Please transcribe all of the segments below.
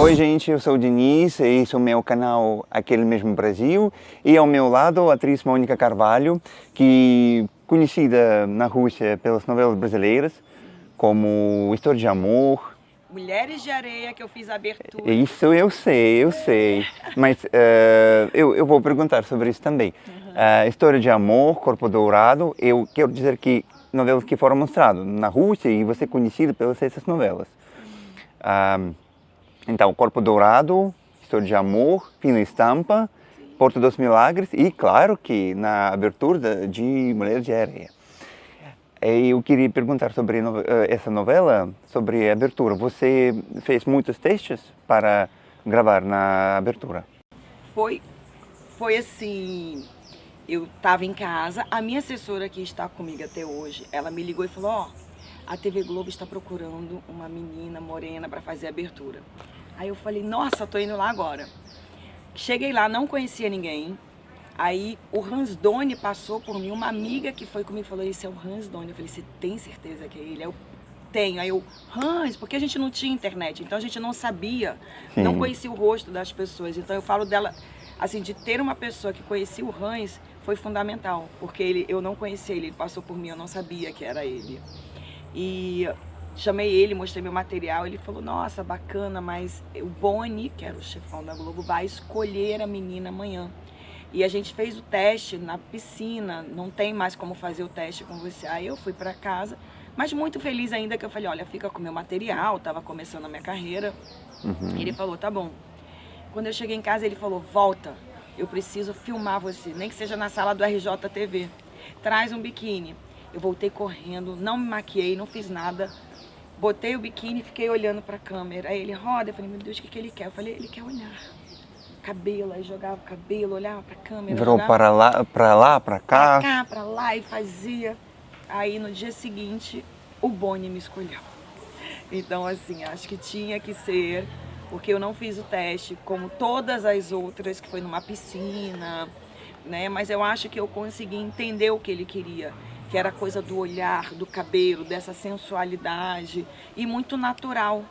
Oi gente, eu sou o Diniz, esse é o meu canal Aquele Mesmo Brasil e ao meu lado a atriz Mônica Carvalho, que conhecida na Rússia pelas novelas brasileiras, como História de Amor. Mulheres de Areia, que eu fiz a abertura. Isso eu sei, mas eu vou perguntar sobre isso também. História de Amor, Corpo Dourado, eu quero dizer que novelas que foram mostradas na Rússia e você é conhecida pelas essas novelas. Então, Corpo Dourado, História de Amor, Fina Estampa, Porto dos Milagres e, claro, que na abertura de Mulheres de Areia. Eu queria perguntar sobre essa novela, sobre a abertura. Você fez muitos testes para gravar na abertura? Foi assim, eu estava em casa, a minha assessora que está comigo até hoje, ela me ligou e falou, ó, a TV Globo está procurando uma menina morena para fazer a abertura. Aí eu falei, nossa, tô indo lá agora. Cheguei lá, não conhecia ninguém. Aí o Hans Doni passou por mim, uma amiga que foi comigo falou, esse é o Hans Doni. Eu falei, você tem certeza que é ele? Eu tenho. Aí eu, Hans, porque a gente não tinha internet, então a gente não sabia, não conhecia o rosto das pessoas. Então eu falo dela, assim, de ter uma pessoa que conhecia o Hans foi fundamental, porque eu não conhecia ele passou por mim, eu não sabia que era ele. E chamei ele, mostrei meu material, ele falou, nossa, bacana, mas o Boni, que era o chefão da Globo, vai escolher a menina amanhã. E a gente fez o teste na piscina, não tem mais como fazer o teste com você. Aí eu fui para casa, mas muito feliz ainda que eu falei, olha, fica com meu material, tava começando a minha carreira. Ele falou, tá bom. Quando eu cheguei em casa, ele falou, volta, eu preciso filmar você, nem que seja na sala do RJTV. Traz um biquíni. Eu voltei correndo, não me maquiei, não fiz nada. Botei o biquíni e fiquei olhando para a câmera. Aí ele roda, eu falei, meu Deus, o que ele quer? Eu falei, ele quer olhar. Cabelo, aí jogava o cabelo, olhava para a câmera. Virou para lá, para cá. Para cá, para lá e fazia. Aí no dia seguinte, o Boni me escolheu. Então assim, acho que tinha que ser, porque eu não fiz o teste como todas as outras, que foi numa piscina, né? Mas eu acho que eu consegui entender o que ele queria. Que era coisa do olhar, do cabelo, dessa sensualidade e muito natural,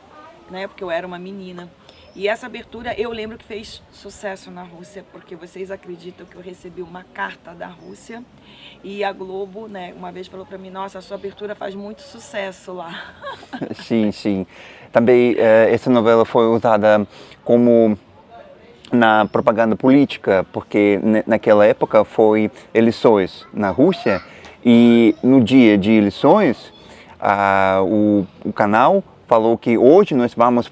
né? Porque eu era uma menina. E essa abertura eu lembro que fez sucesso na Rússia, porque vocês acreditam que eu recebi uma carta da Rússia e a Globo, né, uma vez falou para mim, nossa, a sua abertura faz muito sucesso lá. Sim. Também essa novela foi usada como na propaganda política, porque naquela época foi eleições na Rússia. E no dia de eleições, o canal falou que hoje nós vamos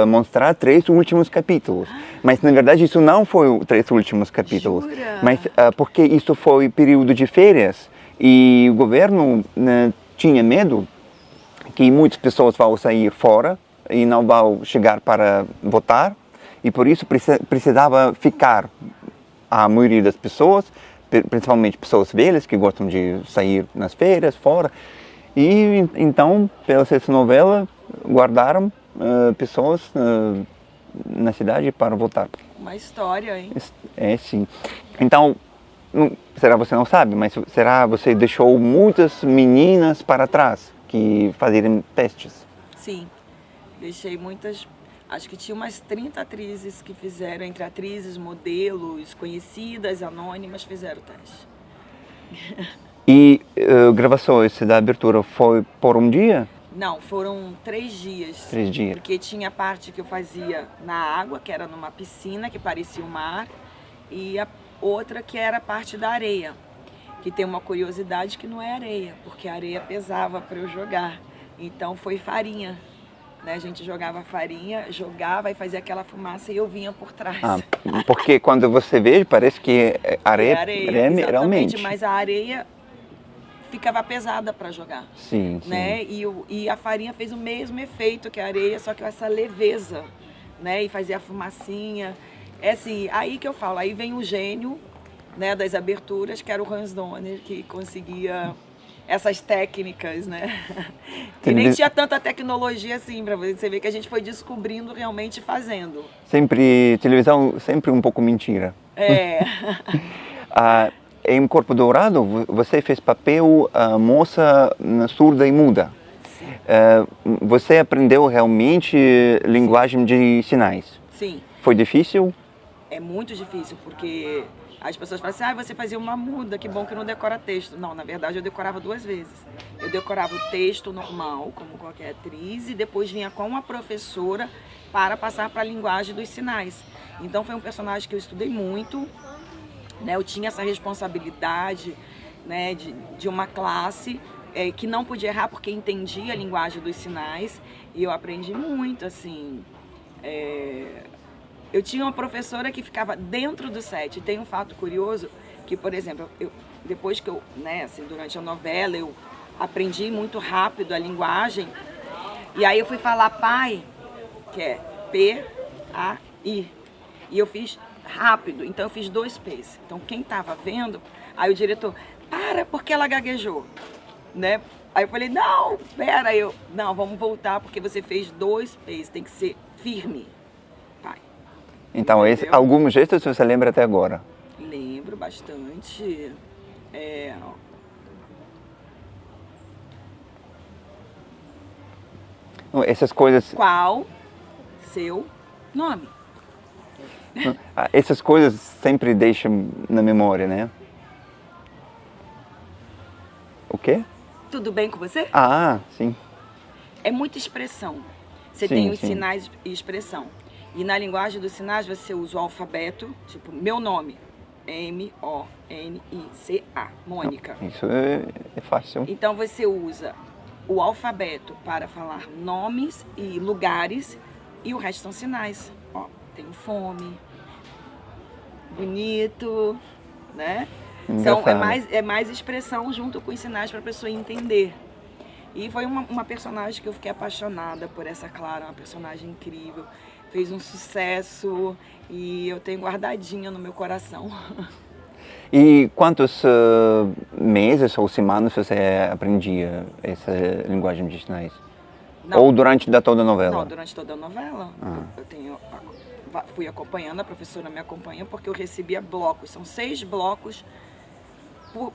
mostrar 3 últimos capítulos. Mas na verdade isso não foi os 3 últimos capítulos. Jura? Mas porque isso foi período de férias e o governo tinha medo que muitas pessoas vão sair fora e não vão chegar para votar. E por isso precisava ficar a maioria das pessoas, principalmente pessoas velhas que gostam de sair nas férias, fora. E então, pela essa novela, guardaram pessoas na cidade para votar. Uma história, hein? Sim. Então, será você não sabe, mas será você deixou muitas meninas para trás que fazerem testes? Sim, deixei muitas. Acho que tinha umas 30 atrizes que fizeram, entre atrizes, modelos, conhecidas, anônimas, fizeram o teste. E gravações da abertura foi por um dia? Não, foram 3 dias. 3 dias. Porque tinha a parte que eu fazia na água, que era numa piscina, que parecia o mar, e a outra que era a parte da areia, que tem uma curiosidade que não é areia, porque a areia pesava para eu jogar. Então foi farinha. Né? A gente jogava farinha, jogava e fazia aquela fumaça e eu vinha por trás. Porque quando você vê, parece que areia, realmente. Mas a areia ficava pesada para jogar. Sim. Né? E a farinha fez o mesmo efeito que a areia, só que com essa leveza, né? E fazia a fumacinha. É assim, aí que eu falo, aí vem o gênio, né, das aberturas, que era o Hans Donner, que conseguia essas técnicas, né? E nem tinha tanta tecnologia assim, para você ver que a gente foi descobrindo realmente fazendo. Televisão sempre um pouco mentira. Em Corpo Dourado, você fez papel moça surda e muda. Você aprendeu realmente linguagem de sinais? Sim. Foi difícil? É muito difícil, porque as pessoas falam assim, você fazia uma muda, que bom que não decora texto. Não, na verdade eu decorava 2 vezes. Eu decorava o texto normal, como qualquer atriz, e depois vinha com uma professora para passar para a linguagem dos sinais. Então foi um personagem que eu estudei muito, né? Eu tinha essa responsabilidade, né, de uma classe que não podia errar porque entendia a linguagem dos sinais, e eu aprendi muito, assim. Eu tinha uma professora que ficava dentro do set. E tem um fato curioso que, por exemplo, depois que né, assim, durante a novela, eu aprendi muito rápido a linguagem. E aí eu fui falar pai, que é P-A-I. E eu fiz rápido, então eu fiz 2 P's. Então quem estava vendo, aí o diretor, porque ela gaguejou, né? Aí eu falei, não, pera, não, vamos voltar porque você fez 2 P's, tem que ser firme. Então, alguns gestos você lembra até agora? Lembro bastante. Essas coisas... Qual seu nome? Essas coisas sempre deixam na memória, né? O quê? Tudo bem com você? Ah, sim. É muita expressão. Você Sim, tem os sim. sinais e expressão. E na linguagem dos sinais você usa o alfabeto, tipo, meu nome, M-O-N-I-C-A, Mônica. Isso é fácil. Então você usa o alfabeto para falar nomes e lugares e o resto são sinais. Ó, tenho fome, bonito, né? Então é mais expressão junto com os sinais para a pessoa entender. E foi uma personagem que eu fiquei apaixonada por essa Clara, uma personagem incrível. Fez um sucesso e eu tenho guardadinha no meu coração. E quantos meses ou semanas você aprendia essa linguagem de sinais? Não, ou durante toda a novela? Não, durante toda a novela. Fui acompanhando, a professora me acompanha porque eu recebia blocos. São 6 blocos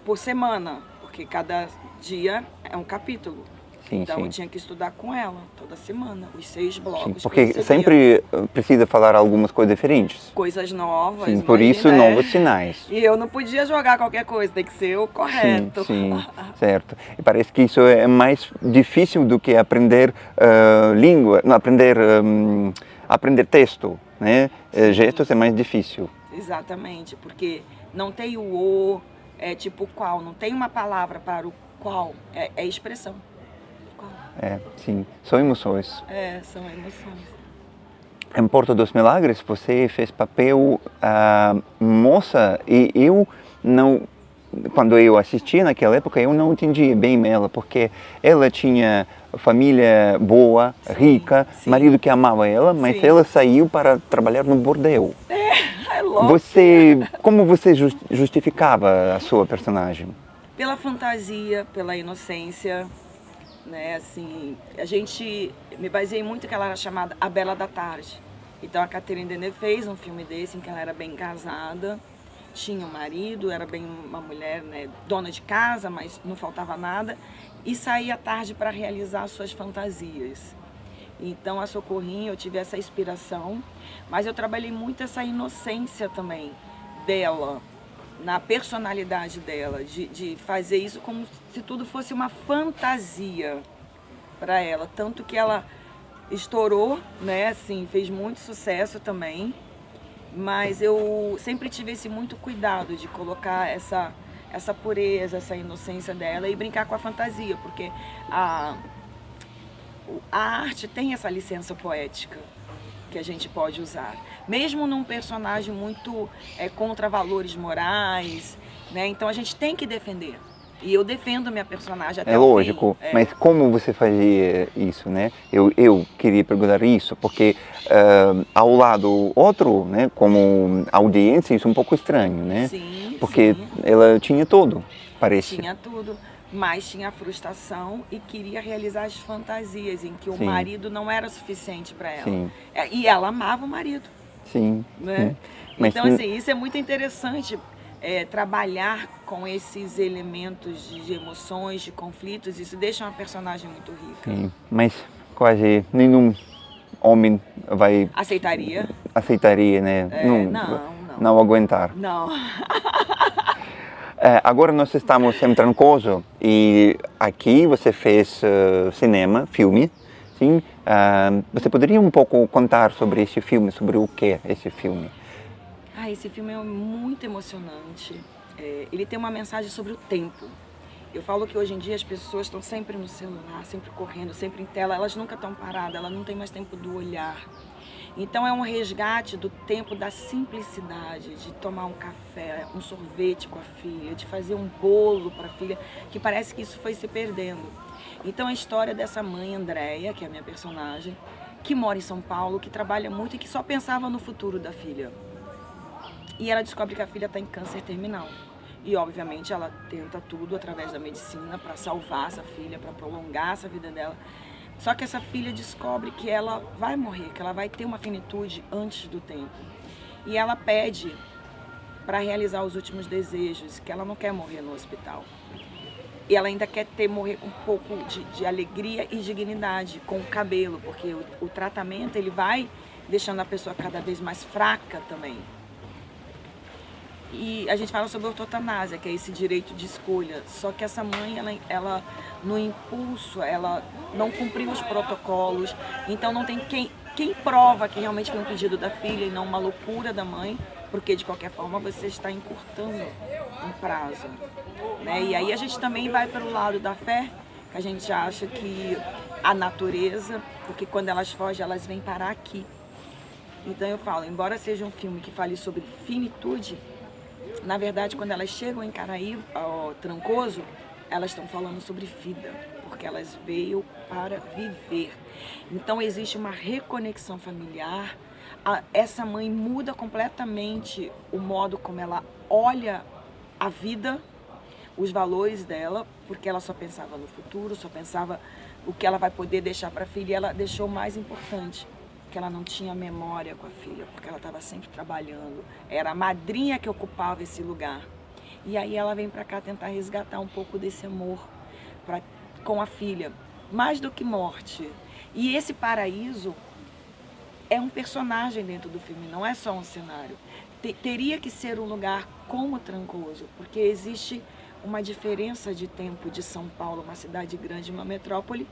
por semana, porque cada dia é um capítulo. Sim, então sim. eu tinha que estudar com ela toda semana, os 6 blocos. Sim, porque sempre precisa falar algumas coisas diferentes. Coisas novas. Sim, por isso novos sinais. E eu não podia jogar qualquer coisa, tem que ser o correto. Sim, sim, certo. E parece que isso é mais difícil do que aprender língua, não, aprender texto, né? Gestos é mais difícil. Exatamente, porque não tem o tipo qual, não tem uma palavra para o qual, é expressão. Sim, são emoções. São emoções. Em Porto dos Milagres você fez papel moça e eu não, quando eu assistia naquela época eu não entendia bem ela, porque ela tinha família boa, rica, marido que amava ela, mas ela saiu para trabalhar no bordel. É louco. Como você justificava a sua personagem? Pela fantasia, pela inocência. Né, assim, me baseei muito que ela era chamada A Bela da Tarde. Então a Catherine Deneuve fez um filme desse em que ela era bem casada, tinha um marido, era bem uma mulher, né, dona de casa, mas não faltava nada, e saía à tarde para realizar suas fantasias. Então a Socorrinha, eu tive essa inspiração, mas eu trabalhei muito essa inocência também dela, na personalidade dela, de fazer isso como se tudo fosse uma fantasia para ela. Tanto que ela estourou, né, assim, fez muito sucesso também, mas eu sempre tive muito cuidado de colocar essa pureza, essa inocência dela e brincar com a fantasia, porque a arte tem essa licença poética que a gente pode usar. Mesmo num personagem muito contra valores morais, né? Então a gente tem que defender. E eu defendo minha personagem até o fim. É lógico, mas como você fazia isso, né? Eu queria perguntar isso, porque ao lado outro, né, como audiência, isso é um pouco estranho, né? Sim, porque ela tinha tudo, parece. Tinha tudo, mas tinha a frustração e queria realizar as fantasias em que o marido não era suficiente para ela. Sim. E ela amava o marido. Sim. Né? Mas, então, assim, isso é muito interessante trabalhar com esses elementos de emoções, de conflitos, isso deixa uma personagem muito rica. Sim, mas quase nenhum homem aceitaria, né? Não aguentar. Não. Agora nós estamos em Trancoso e aqui você fez cinema, filme, sim? Você poderia um pouco contar sobre esse filme, sobre o que é esse filme? Esse filme é muito emocionante. Ele tem uma mensagem sobre o tempo. Eu falo que hoje em dia as pessoas estão sempre no celular, sempre correndo, sempre em tela, elas nunca estão paradas, elas não têm mais tempo do olhar. Então é um resgate do tempo da simplicidade, de tomar um café, um sorvete com a filha, de fazer um bolo para a filha, que parece que isso foi se perdendo. Então a história dessa mãe, Andréia, que é a minha personagem, que mora em São Paulo, que trabalha muito e que só pensava no futuro da filha. E ela descobre que a filha está em câncer terminal. E, obviamente, ela tenta tudo através da medicina para salvar essa filha, para prolongar essa vida dela. Só que essa filha descobre que ela vai morrer, que ela vai ter uma finitude antes do tempo. E ela pede para realizar os últimos desejos, que ela não quer morrer no hospital. E ela ainda quer morrer com um pouco de alegria e dignidade, com o cabelo, porque o tratamento ele vai deixando a pessoa cada vez mais fraca também. E a gente fala sobre a eutanásia, que é esse direito de escolha. Só que essa mãe, ela no impulso, ela não cumpriu os protocolos. Então não tem quem prova que realmente foi um pedido da filha e não uma loucura da mãe, porque de qualquer forma você está encurtando um prazo, né? E aí a gente também vai pelo lado da fé, que a gente acha que a natureza, porque quando elas fogem, elas vêm parar aqui. Então eu falo, embora seja um filme que fale sobre finitude, na verdade, quando elas chegam em Caraíba, Trancoso, elas estão falando sobre vida, porque elas veio para viver. Então existe uma reconexão familiar. Essa mãe muda completamente o modo como ela olha a vida, os valores dela, porque ela só pensava no futuro, só pensava o que ela vai poder deixar para a filha, e ela deixou o mais importante, que ela não tinha memória com a filha, porque ela estava sempre trabalhando. Era a madrinha que ocupava esse lugar. E aí ela vem para cá tentar resgatar um pouco desse amor com a filha, mais do que morte. E esse paraíso é um personagem dentro do filme, não é só um cenário. Teria que ser um lugar como Trancoso, porque existe uma diferença de tempo de São Paulo, uma cidade grande, uma metrópole,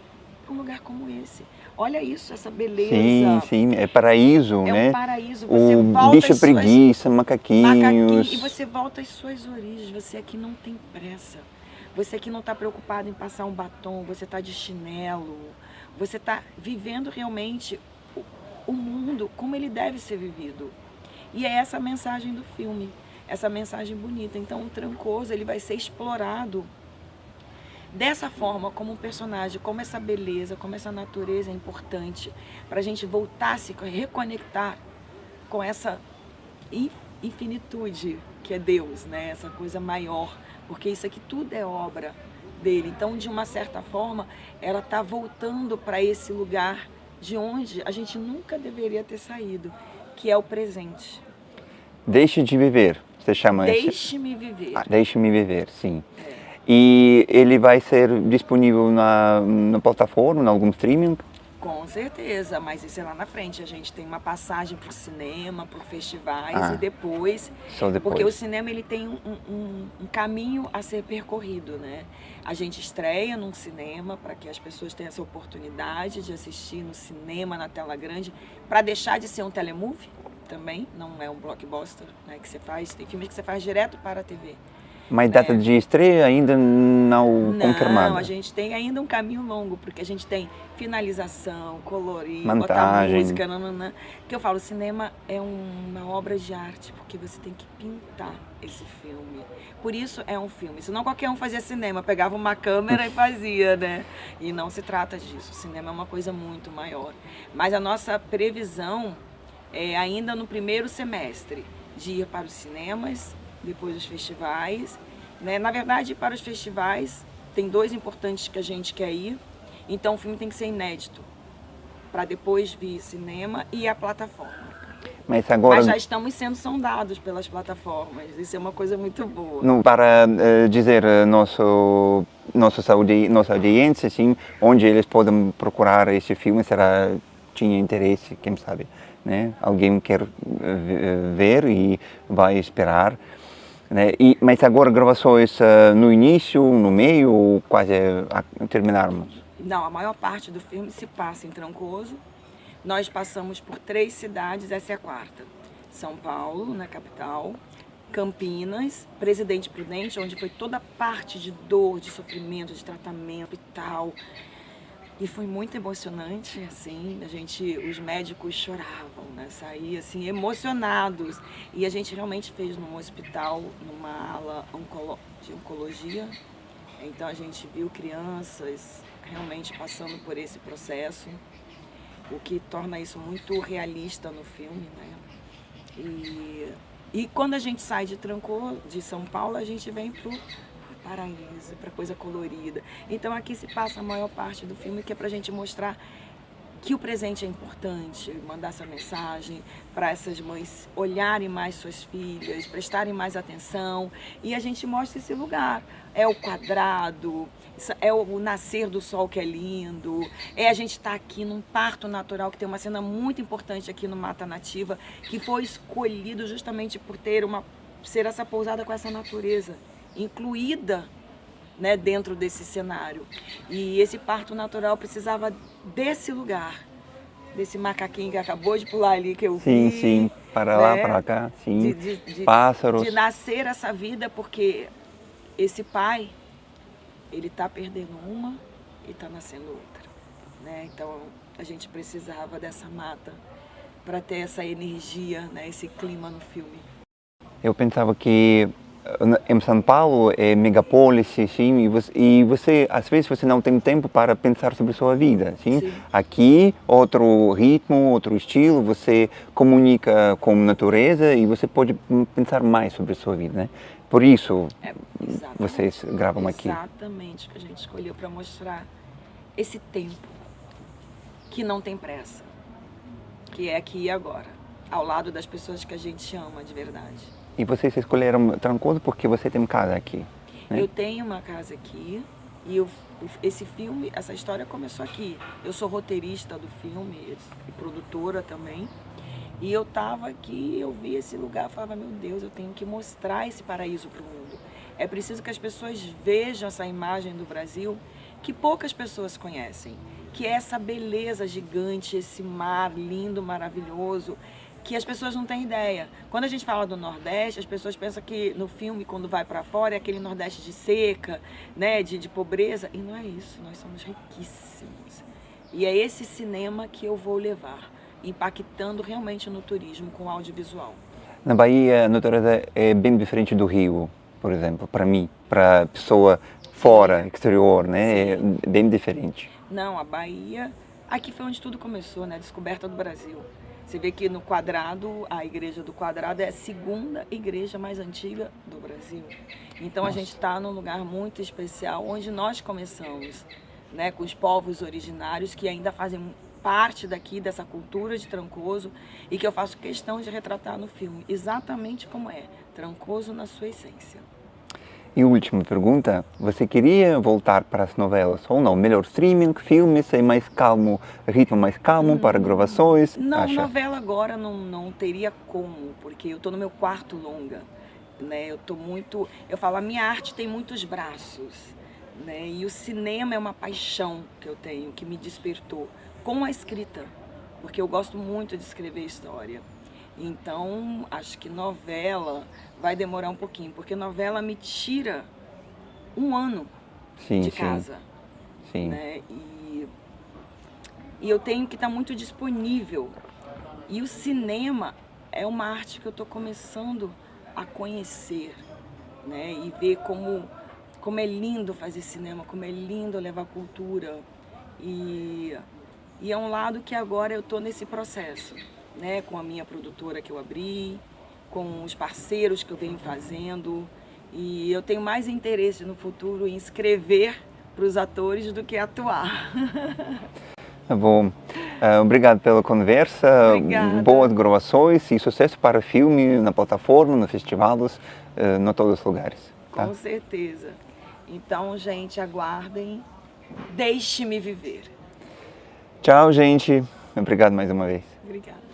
para um lugar como esse. Olha isso, essa beleza. Sim, sim, é paraíso, né? É um paraíso. Você volta bicho preguiça, macaquinhos. E você volta às suas origens. Você aqui não tem pressa. Você aqui não está preocupado em passar um batom. Você está de chinelo. Você está vivendo realmente o mundo como ele deve ser vivido. E é essa a mensagem do filme. Essa mensagem bonita. Então o Trancoso ele vai ser explorado dessa forma, como um personagem, como essa beleza, como essa natureza é importante para a gente voltar a se reconectar com essa infinitude que é Deus, né? Essa coisa maior, porque isso aqui tudo é obra dele. Então, de uma certa forma, ela está voltando para esse lugar de onde a gente nunca deveria ter saído, que é o presente. Deixe de viver, você chama isso? Deixe-me viver. Deixe-me viver, sim. E ele vai ser disponível na plataforma, em algum streaming? Com certeza, mas isso é lá na frente. A gente tem uma passagem para o cinema, por festivais e depois. Só depois. Porque o cinema ele tem um caminho a ser percorrido, né? A gente estreia num cinema para que as pessoas tenham essa oportunidade de assistir no cinema, na tela grande, para deixar de ser um telemovie também, não é um blockbuster, né, que você faz. Tem filmes que você faz direto para a TV. Mas data de estreia ainda não confirmada? Não, a gente tem ainda um caminho longo, porque a gente tem finalização, colorir, montagem, botar música, que eu falo, cinema é uma obra de arte, porque você tem que pintar esse filme. Por isso é um filme, senão qualquer um fazia cinema, pegava uma câmera e fazia, né? E não se trata disso, o cinema é uma coisa muito maior. Mas a nossa previsão é ainda no primeiro semestre, de ir para os cinemas, depois dos festivais, né? Na verdade, para os festivais, tem 2 importantes que a gente quer ir, então o filme tem que ser inédito, para depois vir cinema e a plataforma. Mas agora, Mas já estamos sendo sondados pelas plataformas, isso é uma coisa muito boa. para dizer nossa audiência, assim, onde eles podem procurar esse filme, será tinha interesse, quem sabe, né? Alguém quer ver e vai esperar, né? Mas agora gravações no início, no meio, ou quase terminarmos? Não, a maior parte do filme se passa em Trancoso. Nós passamos por 3 cidades, essa é a 4ª. São Paulo, na capital, Campinas, Presidente Prudente, onde foi toda a parte de dor, de sofrimento, de tratamento e tal. E foi muito emocionante, assim, os médicos choravam, né, saíam assim, emocionados. E a gente realmente fez num hospital, numa ala de oncologia. Então a gente viu crianças realmente passando por esse processo, o que torna isso muito realista no filme, né? E quando a gente sai de São Paulo, a gente vem pro paraíso, pra coisa colorida. Então aqui se passa a maior parte do filme, que é pra gente mostrar que o presente é importante, mandar essa mensagem para essas mães olharem mais suas filhas, prestarem mais atenção, e a gente mostra esse lugar. É o quadrado, é o nascer do sol que é lindo, é a gente estar aqui num parto natural, que tem uma cena muito importante aqui no Mata Nativa, que foi escolhido justamente por ser essa pousada com essa natureza incluída, né, dentro desse cenário. E esse parto natural precisava desse lugar, desse macaquinho que acabou de pular ali, que eu vi. Sim, para né? lá, para cá, sim, pássaros. De nascer essa vida, porque esse pai, ele está perdendo uma e está nascendo outra, né? Então a gente precisava dessa mata para ter essa energia, né, esse clima no filme. Eu pensava que em São Paulo é megapolis, sim, e você às vezes você não tem tempo para pensar sobre sua vida, sim? Sim. Aqui outro ritmo, outro estilo, você comunica com a natureza e você pode pensar mais sobre sua vida, né? Por isso vocês gravam aqui. Exatamente o que a gente escolheu para mostrar esse tempo que não tem pressa, que é aqui e agora, ao lado das pessoas que a gente ama de verdade. E vocês escolheram Trancoso porque você tem casa aqui, né? Eu tenho uma casa aqui e esse filme, essa história começou aqui. Eu sou roteirista do filme e produtora também. E eu estava aqui, eu vi esse lugar e falava, meu Deus, eu tenho que mostrar esse paraíso para o mundo. É preciso que as pessoas vejam essa imagem do Brasil que poucas pessoas conhecem, que é essa beleza gigante, esse mar lindo, maravilhoso, que as pessoas não têm ideia. Quando a gente fala do Nordeste, as pessoas pensam que no filme, quando vai para fora, é aquele Nordeste de seca, né, de pobreza. E não é isso, nós somos riquíssimos. E é esse cinema que eu vou levar, impactando realmente no turismo com audiovisual. Na Bahia, a natureza é bem diferente do Rio, por exemplo, para mim, para pessoa fora, exterior, né? Sim. É bem diferente. Não, a Bahia, aqui foi onde tudo começou, né? Descoberta do Brasil. Você vê que no Quadrado, a Igreja do Quadrado é a 2ª igreja mais antiga do Brasil. Então a gente está num lugar muito especial, onde nós começamos, né? Com os povos originários que ainda fazem parte daqui dessa cultura de Trancoso e que eu faço questão de retratar no filme, exatamente como é, Trancoso na sua essência. E última pergunta, você queria voltar para as novelas ou não? Melhor streaming, filmes, é mais calmo, ritmo mais calmo para gravações? Não, acha? novela agora não teria como, porque eu estou no meu 4º longa, né? Eu falo, a minha arte tem muitos braços, né? E o cinema é uma paixão que eu tenho, que me despertou com a escrita, porque eu gosto muito de escrever história. Então, acho que novela vai demorar um pouquinho, porque novela me tira um ano de casa. Sim. Né? E eu tenho que estar muito disponível. E o cinema é uma arte que eu estou começando a conhecer, né? E ver como é lindo fazer cinema, como é lindo levar cultura. E é um lado que agora eu estou nesse processo, né? Com a minha produtora que eu abri, com os parceiros que eu venho fazendo. E eu tenho mais interesse no futuro em escrever para os atores do que atuar. Tá bom. Obrigado pela conversa, Obrigada. boas gravações e sucesso para o filme na plataforma, nos festivais, em todos os lugares. Tá? Com certeza. Então, gente, aguardem. Deixe-me viver. Tchau, gente. Obrigado mais uma vez. Obrigada.